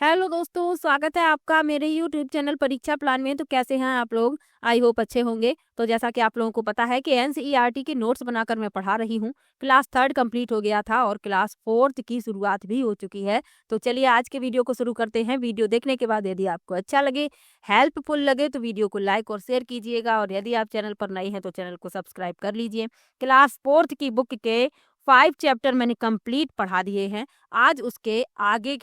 Hello दोस्तों, स्वागत है आपका मेरे यूट्यूब चैनल परीक्षा प्लान में। तो कैसे हैं आप लोग? आई होप अच्छे होंगे। तो जैसा कि आप लोगों को पता है कि एनसीईआरटी के नोट्स बनाकर मैं पढ़ा रही हूँ। क्लास थर्ड कंप्लीट हो गया था और क्लास फोर्थ की शुरुआत भी हो चुकी है। तो चलिए आज के वीडियो को शुरू करते हैं। वीडियो देखने के बाद यदि आपको अच्छा लगे, हेल्पफुल लगे तो वीडियो को लाइक और शेयर कीजिएगा, और यदि आप चैनल पर नए हैं तो चैनल को सब्सक्राइब कर लीजिए। क्लास फोर्थ की बुक के 5 चैप्टर मैंने कंप्लीट पढ़ा दिए हैं। आज उसके आगे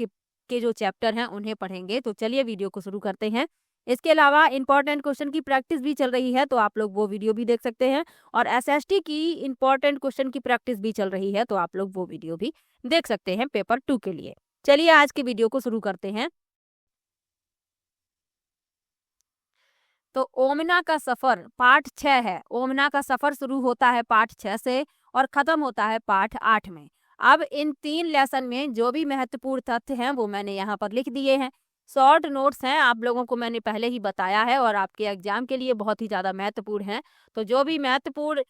के जो चैप्टर हैं उन्हें पढ़ेंगे। तो चलिए वीडियो को शुरू करते हैं। इसके अलावा इंपॉर्टेंट क्वेश्चन की प्रैक्टिस भी चल रही है, तो आप लोग वो वीडियो भी देख सकते हैं। और एसएसटी की इंपॉर्टेंट क्वेश्चन की प्रैक्टिस भी चल रही है, तो आप लोग वो वीडियो भी देख सकते हैं पेपर 2 के लिए। चलिए आज के वीडियो को शुरू करते हैं। तो ओमना का सफर पाठ 6 है। ओमना का सफर शुरू होता है पाठ 6 से और खत्म होता है पाठ 8 में। अब इन 3 लेसन में जो भी महत्वपूर्ण तथ्य हैं वो मैंने यहाँ पर लिख दिए हैं। शॉर्ट नोट्स हैं, आप लोगों को मैंने पहले ही बताया है और आपके एग्जाम के लिए बहुत ही ज़्यादा महत्वपूर्ण है। तो जो भी महत्वपूर्ण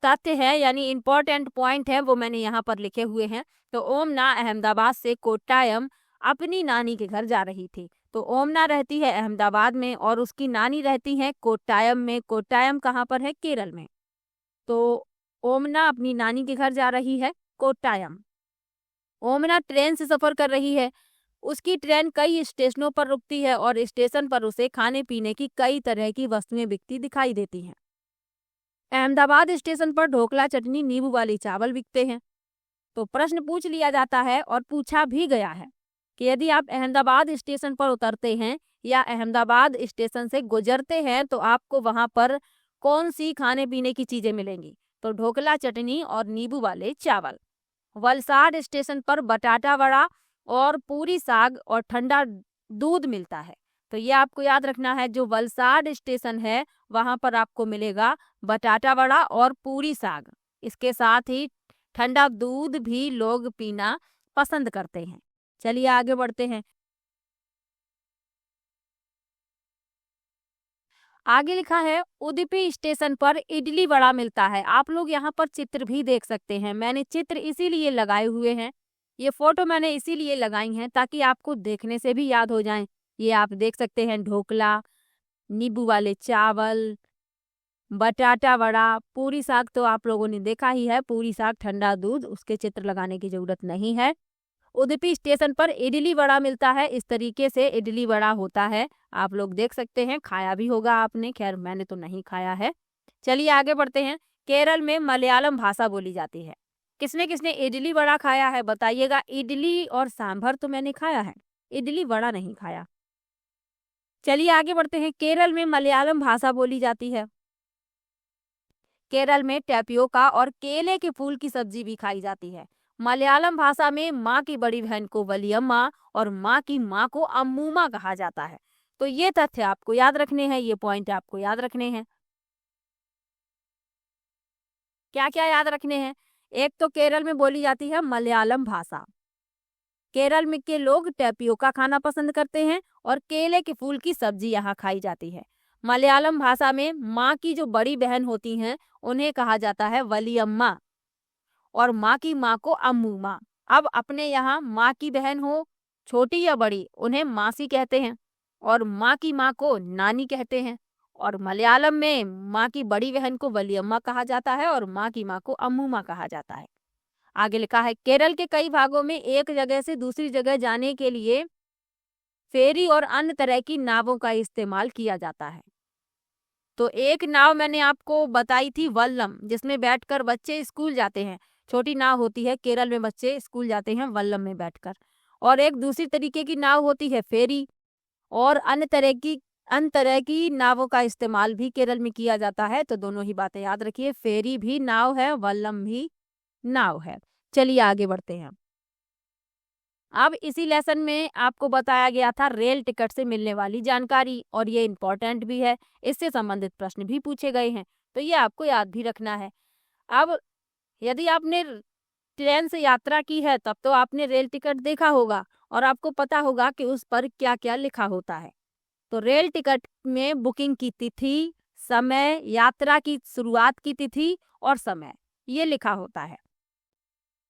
तथ्य है यानी इम्पोर्टेंट पॉइंट है वो मैंने यहाँ पर लिखे हुए हैं। तो ओमना अहमदाबाद से कोट्टायम अपनी नानी के घर जा रही थी। तो ओमना रहती है अहमदाबाद में और उसकी नानी रहती है कोट्टायम में। कोट्टायम कहाँ पर है? केरल में। तो ओमना अपनी नानी के घर जा रही है कोट्टायम। ओमना ट्रेन से सफर कर रही है। उसकी ट्रेन कई स्टेशनों पर रुकती है और स्टेशन पर उसे खाने पीने की कई तरह की वस्तुएं बिकती दिखाई देती हैं। अहमदाबाद स्टेशन पर ढोकला, चटनी, नींबू वाली चावल बिकते हैं। तो प्रश्न पूछ लिया जाता है और पूछा भी गया है कि यदि आप अहमदाबाद स्टेशन पर उतरते हैं या अहमदाबाद स्टेशन से गुजरते हैं तो आपको वहां पर कौन सी खाने पीने की चीजें मिलेंगी? तो ढोकला, चटनी और नींबू वाले चावल। वलसाड स्टेशन पर बटाटा वड़ा और पूरी साग और ठंडा दूध मिलता है। तो ये आपको याद रखना है, जो वलसाड स्टेशन है वहां पर आपको मिलेगा बटाटा वड़ा और पूरी साग। इसके साथ ही ठंडा दूध भी लोग पीना पसंद करते हैं। चलिए आगे बढ़ते हैं। आगे लिखा है उडुपी स्टेशन पर इडली वड़ा मिलता है। आप लोग यहाँ पर चित्र भी देख सकते हैं। मैंने चित्र इसीलिए लगाए हुए हैं, ये फोटो मैंने इसीलिए लगाई हैं ताकि आपको देखने से भी याद हो जाएं। ये आप देख सकते हैं ढोकला, नींबू वाले चावल, बटाटा वड़ा, पूरी साग तो आप लोगों ने देखा ही है। पूरी साग, ठंडा दूध, उसके चित्र लगाने की जरूरत नहीं है। उडुपी स्टेशन पर इडली वड़ा मिलता है। इस तरीके से इडली वड़ा होता है, आप लोग देख सकते हैं। खाया भी होगा आपने, खैर मैंने तो नहीं खाया है। चलिए आगे बढ़ते हैं। केरल में मलयालम भाषा बोली जाती है। किसने किसने इडली वड़ा खाया है बताइएगा। इडली और सांभर तो मैंने खाया है, इडली वड़ा नहीं खाया। चलिए आगे बढ़ते हैं। केरल में मलयालम भाषा बोली जाती है। केरल में टैपियोका और केले के फूल की सब्जी भी खाई जाती है। मलयालम भाषा में माँ की बड़ी बहन को वलियम्मा और माँ की माँ को अम्मूमा कहा जाता है। तो ये तथ्य आपको याद रखने हैं, ये पॉइंट आपको याद रखने हैं। क्या क्या याद रखने हैं? एक तो केरल में बोली जाती है मलयालम भाषा। केरल में के लोग टैपियोका खाना पसंद करते हैं और केले के फूल की सब्जी यहाँ खाई जाती है। मलयालम भाषा में माँ की जो बड़ी बहन होती हैं उन्हें कहा जाता है वलियम्मा और माँ की माँ को अम्मू माँ। अब अपने यहाँ माँ की बहन हो, छोटी या बड़ी, उन्हें मासी कहते हैं और माँ की माँ को नानी कहते हैं। और मलयालम में माँ की बड़ी बहन को वलियम्मा कहा जाता है और माँ की माँ को अम्मू माँ कहा जाता है। आगे लिखा है केरल के कई भागों में एक जगह से दूसरी जगह जाने के लिए फेरी और अन्य तरह की नावों का इस्तेमाल किया जाता है। तो एक नाव मैंने आपको बताई थी वल्लम, जिसमें बैठकर बच्चे स्कूल जाते हैं। छोटी नाव होती है, केरल में बच्चे स्कूल जाते हैं वल्लम में बैठकर। और एक दूसरी तरीके की नाव होती है फेरी। और अन्य तरह की नावों का इस्तेमाल भी केरल में किया जाता है। तो दोनों ही बातें याद रखिए, फेरी भी नाव है, वल्लम भी नाव है। चलिए आगे बढ़ते हैं। अब इसी लेसन में आपको बताया गया था रेल टिकट से मिलने वाली जानकारी, और ये इम्पोर्टेंट भी है, इससे संबंधित प्रश्न भी पूछे गए हैं, तो ये आपको याद भी रखना है। अब यदि आपने ट्रेन से यात्रा की है तब तो आपने रेल टिकट देखा होगा और आपको पता होगा कि उस पर क्या क्या लिखा होता है। तो रेल टिकट में बुकिंग की तिथि, समय, यात्रा की शुरुआत की तिथि और समय, ये लिखा होता है।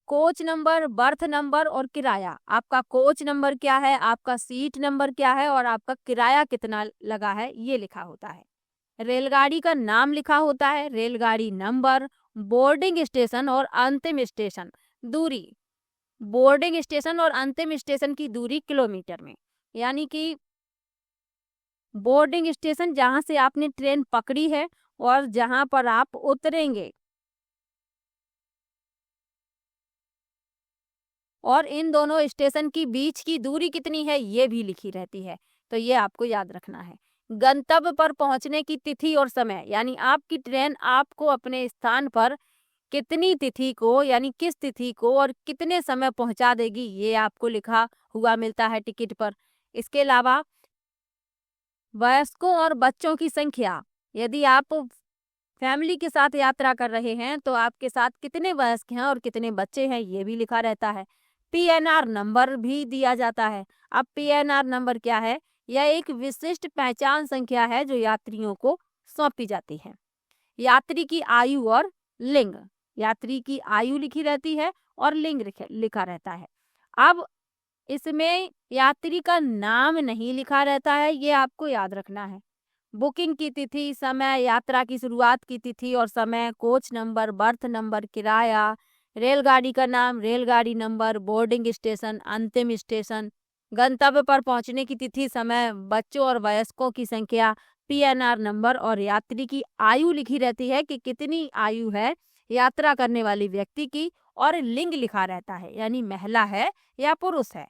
कोच नंबर, बर्थ नंबर और किराया। आपका कोच नंबर क्या है, आपका सीट नंबर क्या है और आपका किराया कितना लगा है, ये लिखा होता है। रेलगाड़ी का नाम लिखा होता है, रेलगाड़ी नंबर, बोर्डिंग स्टेशन और अंतिम स्टेशन दूरी। बोर्डिंग स्टेशन और अंतिम स्टेशन की दूरी किलोमीटर में, यानी कि बोर्डिंग स्टेशन जहां से आपने ट्रेन पकड़ी है और जहां पर आप उतरेंगे, और इन दोनों स्टेशन की बीच की दूरी कितनी है ये भी लिखी रहती है, तो ये आपको याद रखना है। गंतव्य पर पहुंचने की तिथि और समय, यानी आपकी ट्रेन आपको अपने स्थान पर कितनी तिथि को, यानी किस तिथि को और कितने समय पहुंचा देगी, ये आपको लिखा हुआ मिलता है टिकट पर। इसके अलावा वयस्कों और बच्चों की संख्या, यदि आप फैमिली के साथ यात्रा कर रहे हैं तो आपके साथ कितने वयस्क हैं और कितने बच्चे हैं ये भी लिखा रहता है। पीएनआर नंबर भी दिया जाता है। अब पीएनआर नंबर क्या है? यह एक विशिष्ट पहचान संख्या है जो यात्रियों को सौंपी जाती है। यात्री की आयु और लिंग, यात्री की आयु लिखी रहती है और लिंग लिखा रहता है। अब इसमें यात्री का नाम नहीं लिखा रहता है, ये आपको याद रखना है। बुकिंग की तिथि, समय, यात्रा की शुरुआत की तिथि और समय, कोच नंबर, बर्थ नंबर, किराया, रेलगाड़ी का नाम, रेलगाड़ी नंबर, बोर्डिंग स्टेशन, अंतिम स्टेशन, गंतव्य पर पहुंचने की तिथि, समय, बच्चों और वयस्कों की संख्या, पीएनआर नंबर और यात्री की आयु लिखी रहती है कि कितनी आयु है यात्रा करने वाली व्यक्ति की, और लिंग लिखा रहता है यानी महिला है या पुरुष है।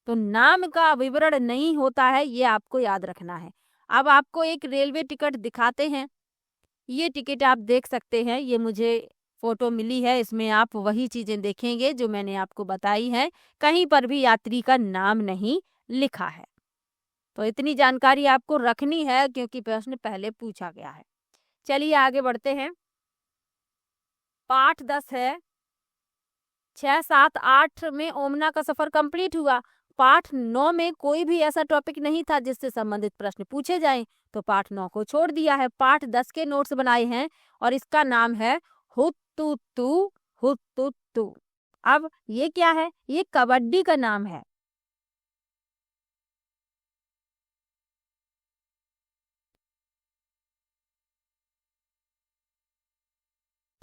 तो नाम का विवरण नहीं होता है, ये आपको याद रखना है। अब आपको एक रेलवे टिकट दिखाते हैं। ये टिकट आप देख सकते हैं, ये मुझे फोटो मिली है, इसमें आप वही चीजें देखेंगे जो मैंने आपको बताई है। कहीं पर भी यात्री का नाम नहीं लिखा है। तो इतनी जानकारी आपको रखनी है क्योंकि प्रश्न पहले पूछा गया है। चलिए आगे बढ़ते हैं। पाठ 10 है। 6, 7, 8 में ओमना का सफर कंप्लीट हुआ। पाठ 9 में कोई भी ऐसा टॉपिक नहीं था जिससे संबंधित प्रश्न पूछे जाएं, तो पाठ 9 को छोड़ दिया है। पाठ 10 के नोट्स बनाए हैं और इसका नाम है हुत्तुतु हुत्तुतु। अब ये क्या है? ये कबड्डी का नाम है।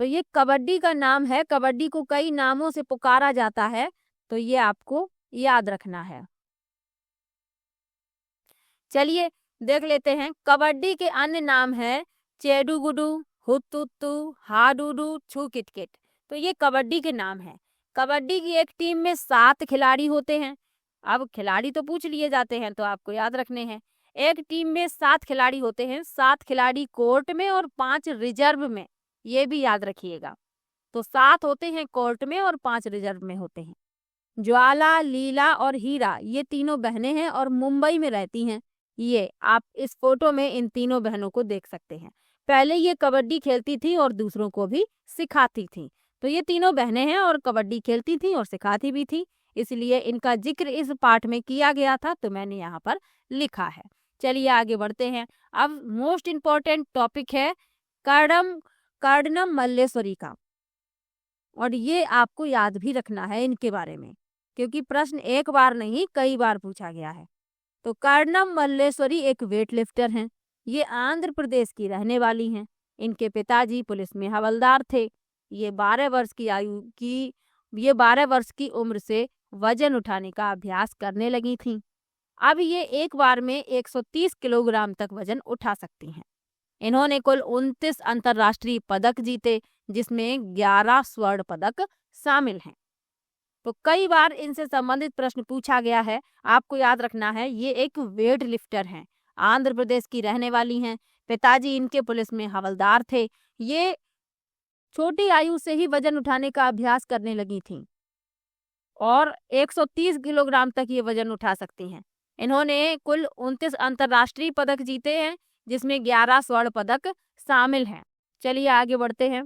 तो ये कबड्डी का नाम है, कबड्डी को कई नामों से पुकारा जाता है, तो ये आपको याद रखना है। चलिए देख लेते हैं। कबड्डी के अन्य नाम है चेडुगुडू, हुत्तुत्तु, हाडुडू, छू किटकिट। तो ये कबड्डी के नाम है। कबड्डी की एक टीम में 7 खिलाड़ी होते हैं। अब खिलाड़ी तो पूछ लिए जाते हैं तो आपको याद रखने हैं। एक टीम में 7 खिलाड़ी होते हैं, 7 खिलाड़ी कोर्ट में और 5 रिजर्व में, ये भी याद रखिएगा। तो 7 होते हैं कोर्ट में और 5 रिजर्व में होते हैं। ज्वाला, लीला और हीरा ये तीनों बहनें हैं और मुंबई में रहती हैं। ये आप इस फोटो में इन तीनों बहनों को देख सकते हैं। पहले ये कबड्डी खेलती थी और दूसरों को भी सिखाती थी। तो ये तीनों बहनें हैं और कबड्डी खेलती थी और सिखाती भी थी, इसलिए इनका जिक्र इस पाठ में किया गया था, तो मैंने यहाँ पर लिखा है। चलिए आगे बढ़ते हैं। अब मोस्ट इम्पोर्टेंट टॉपिक है कर्णम मल्लेश्वरी का, और ये आपको याद भी रखना है इनके बारे में, क्योंकि प्रश्न एक बार नहीं कई बार पूछा गया है। तो कर्णम मल्लेश्वरी एक वेट लिफ्टर हैं। ये आंध्र प्रदेश की रहने वाली हैं। इनके पिताजी पुलिस में हवलदार थे। ये 12 वर्ष की उम्र से वजन उठाने का अभ्यास करने लगी थीं। अब ये एक बार में 130 किलोग्राम तक वजन उठा सकती हैं। इन्होंने कुल 29 अंतर्राष्ट्रीय पदक जीते, जिसमें 11 स्वर्ण पदक शामिल हैं। तो कई बार इनसे संबंधित प्रश्न पूछा गया है। आपको याद रखना है, ये एक वेट लिफ्टर हैं, आंध्र प्रदेश की रहने वाली हैं। पिताजी इनके पुलिस में हवलदार थे। ये छोटी आयु से ही वजन उठाने का अभ्यास करने लगी थीं और 130 किलोग्राम तक ये वजन उठा सकती हैं। इन्होंने कुल 29 अंतर्राष्ट्रीय पदक जीते हैं, जिसमें 11 स्वर्ण पदक शामिल हैं। चलिए आगे बढ़ते हैं।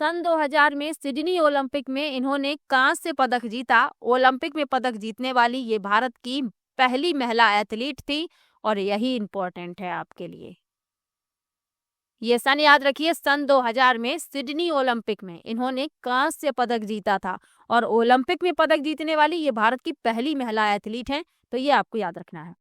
सन 2000 में सिडनी ओलंपिक में इन्होंने कांस्य पदक जीता। ओलंपिक में पदक जीतने वाली ये भारत की पहली महिला एथलीट थी, और यही इम्पोर्टेंट है आपके लिए। ये सन याद रखिए, सन 2000 में सिडनी ओलंपिक में इन्होंने कांस्य पदक जीता था और ओलंपिक में पदक जीतने वाली ये भारत की पहली महिला एथलीट हैं, तो ये आपको याद रखना है।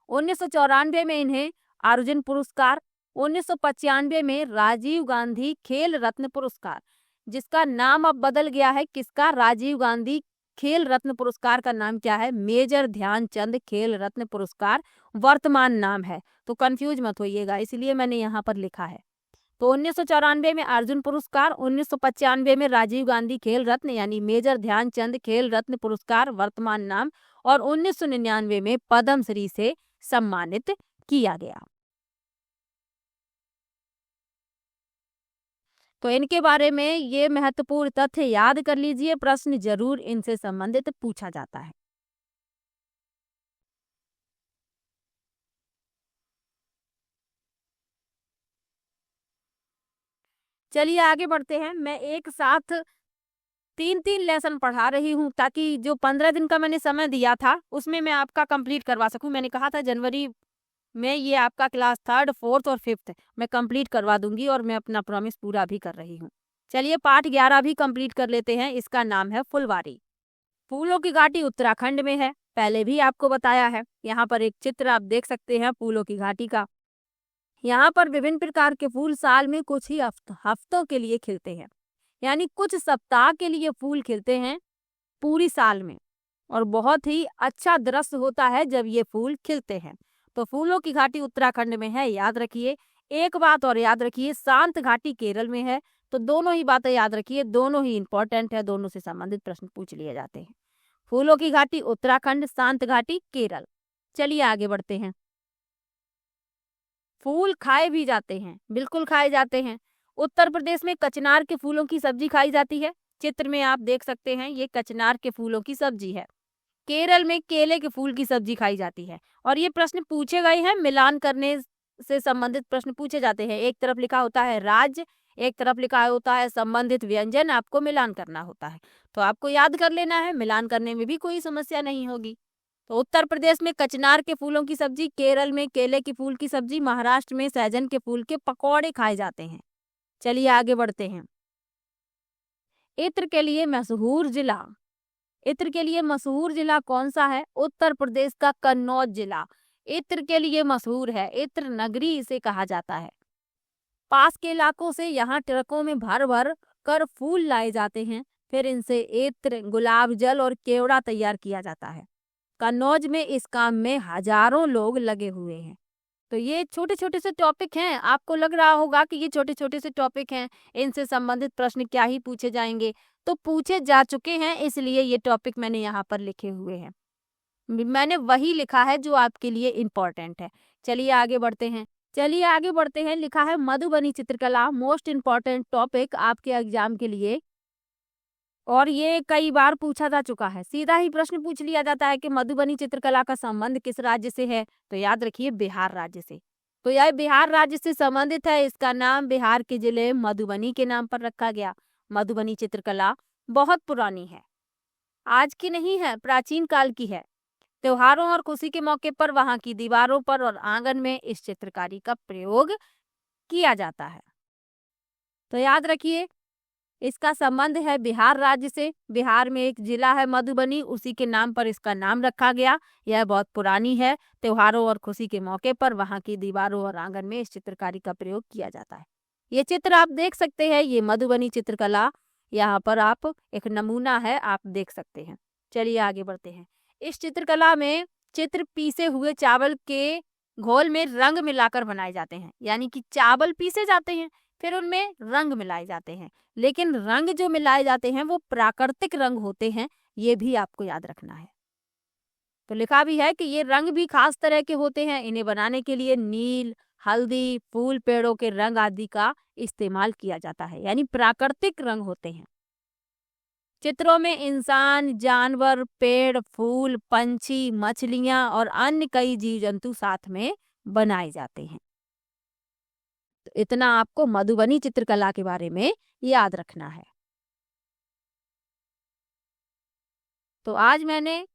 1994 में इन्हें अर्जुन पुरस्कार, 1995 में राजीव गांधी खेल रत्न पुरस्कार, जिसका नाम अब बदल गया है, किसका? राजीव गांधी खेल रत्न पुरस्कार का नाम क्या है? मेजर ध्यानचंद खेल रत्न पुरस्कार वर्तमान नाम है, तो कंफ्यूज मत होइएगा, इसलिए मैंने यहाँ पर लिखा है। तो 1994 में अर्जुन पुरस्कार, 1995 में राजीव गांधी खेल रत्न यानी मेजर ध्यानचंद खेल रत्न पुरस्कार वर्तमान नाम, और 1999 में पद्म श्री से सम्मानित किया गया। तो इनके बारे में ये महत्वपूर्ण तथ्य याद कर लीजिए, प्रश्न जरूर इनसे संबंधित पूछा जाता है। चलिए आगे बढ़ते हैं। मैं एक साथ 3-3 लेसन पढ़ा रही हूँ ताकि जो 15 दिन का मैंने समय दिया था उसमें मैं आपका कंप्लीट करवा सकूँ। मैंने कहा था जनवरी में ये आपका क्लास 3rd, 4th और 5th मैं कंप्लीट करवा दूंगी और मैं अपना प्रॉमिस पूरा भी कर रही हूँ। चलिए पाठ 11 भी कंप्लीट कर लेते हैं। इसका नाम है फुलवारी। फूलों की घाटी उत्तराखंड में है, पहले भी आपको बताया है। यहाँ पर एक चित्र आप देख सकते हैं फूलों की घाटी का। यहाँ पर विभिन्न प्रकार के फूल साल में कुछ ही हफ्तों के लिए खिलते हैं, यानी कुछ सप्ताह के लिए फूल खिलते हैं पूरी साल में, और बहुत ही अच्छा दृश्य होता है जब ये फूल खिलते हैं। तो फूलों की घाटी उत्तराखंड में है, याद रखिए। एक बात और याद रखिए, शांत घाटी केरल में है। तो दोनों ही बातें याद रखिए, दोनों ही इंपॉर्टेंट है, दोनों से संबंधित प्रश्न पूछ लिए जाते हैं। फूलों की घाटी उत्तराखंड, शांत घाटी केरल। चलिए आगे बढ़ते हैं। फूल खाए भी जाते हैं, बिल्कुल खाए जाते हैं। उत्तर प्रदेश में कचनार के फूलों की सब्जी खाई जाती है। चित्र में आप देख सकते हैं, ये कचनार के फूलों की सब्जी है। केरल में केले के फूल की सब्जी खाई जाती है। और ये प्रश्न पूछे गए हैं, मिलान करने से संबंधित प्रश्न पूछे जाते हैं। एक तरफ लिखा होता है राज्य, एक तरफ लिखा होता है संबंधित व्यंजन, आपको मिलान करना होता है। तो आपको याद कर लेना है, मिलान करने में भी कोई समस्या नहीं होगी। तो उत्तर प्रदेश में कचनार के फूलों की सब्जी, केरल में केले के फूल की सब्जी, महाराष्ट्र में सहजन के फूल के पकौड़े खाए जाते हैं। चलिए आगे बढ़ते हैं। इत्र के लिए मशहूर जिला, इत्र के लिए मशहूर जिला कौन सा है? उत्तर प्रदेश का कन्नौज जिला इत्र के लिए मशहूर है। इत्र नगरी इसे कहा जाता है। पास के इलाकों से यहाँ ट्रकों में भर भर कर फूल लाए जाते हैं, फिर इनसे इत्र, गुलाब जल और केवड़ा तैयार किया जाता है। कन्नौज में इस काम में हजारों लोग लगे हुए हैं। तो ये छोटे छोटे से टॉपिक हैं, आपको लग रहा होगा कि ये छोटे छोटे से टॉपिक हैं, इनसे संबंधित प्रश्न क्या ही पूछे जाएंगे, तो पूछे जा चुके हैं, इसलिए ये टॉपिक मैंने यहाँ पर लिखे हुए हैं। मैंने वही लिखा है जो आपके लिए इम्पोर्टेंट है। चलिए आगे बढ़ते हैं। चलिए आगे बढ़ते हैं। लिखा है मधुबनी चित्रकला मोस्ट इम्पोर्टेंट टॉपिक आपके एग्जाम के लिए, और ये कई बार पूछा जा चुका है। सीधा ही प्रश्न पूछ लिया जाता है कि मधुबनी चित्रकला का संबंध किस राज्य से है? तो याद रखिए बिहार राज्य से। तो यह बिहार राज्य से संबंधित है। इसका नाम बिहार के जिले मधुबनी के नाम पर रखा गया। मधुबनी चित्रकला बहुत पुरानी है, आज की नहीं है, प्राचीन काल की है। त्योहारों और खुशी के मौके पर वहां की दीवारों पर और आंगन में इस चित्रकारी का प्रयोग किया जाता है। तो याद रखिए इसका संबंध है बिहार राज्य से। बिहार में एक जिला है मधुबनी, उसी के नाम पर इसका नाम रखा गया। यह बहुत पुरानी है। त्योहारों और खुशी के मौके पर वहां की दीवारों और आंगन में इस चित्रकारी का प्रयोग किया जाता है। ये चित्र आप देख सकते हैं, ये मधुबनी चित्रकला, यहाँ पर आप एक नमूना है, आप देख सकते हैं। चलिए आगे बढ़ते हैं। इस चित्रकला में चित्र पीसे हुए चावल के घोल में रंग मिलाकर बनाए जाते हैं, यानी कि चावल पीसे जाते हैं, फिर उनमें रंग मिलाए जाते हैं। लेकिन रंग जो मिलाए जाते हैं वो प्राकृतिक रंग होते हैं, ये भी आपको याद रखना है। तो लिखा भी है कि ये रंग भी खास तरह के होते हैं। इन्हें बनाने के लिए नील, हल्दी, फूल, पेड़ों के रंग आदि का इस्तेमाल किया जाता है, यानी प्राकृतिक रंग होते हैं। चित्रों में इंसान, जानवर, पेड़, फूल, पंछी, मछलियां और अन्य कई जीव जंतु साथ में बनाए जाते हैं। तो इतना आपको मधुबनी चित्रकला के बारे में याद रखना है। तो आज मैंने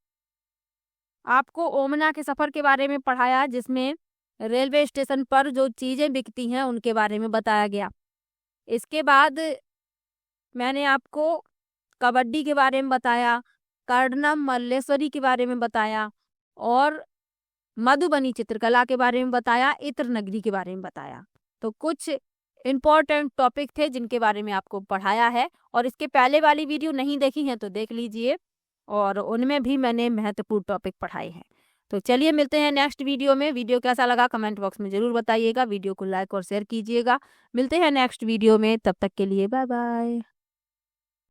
आपको ओमना के सफर के बारे में पढ़ाया, जिसमें रेलवे स्टेशन पर जो चीज़ें बिकती हैं उनके बारे में बताया गया। इसके बाद मैंने आपको कबड्डी के बारे में बताया, कर्णम मल्लेश्वरी के बारे में बताया और मधुबनी चित्रकला के बारे में बताया, इत्र नगरी के बारे में बताया। तो कुछ इम्पोर्टेंट टॉपिक थे जिनके बारे में आपको पढ़ाया है, और इसके पहले वाली वीडियो नहीं देखी है तो देख लीजिए, और उनमें भी मैंने महत्वपूर्ण टॉपिक पढ़ाए हैं। तो चलिए मिलते हैं नेक्स्ट वीडियो में। वीडियो कैसा लगा कमेंट बॉक्स में ज़रूर बताइएगा, वीडियो को लाइक और शेयर कीजिएगा। मिलते हैं नेक्स्ट वीडियो में, तब तक के लिए बाय बाय।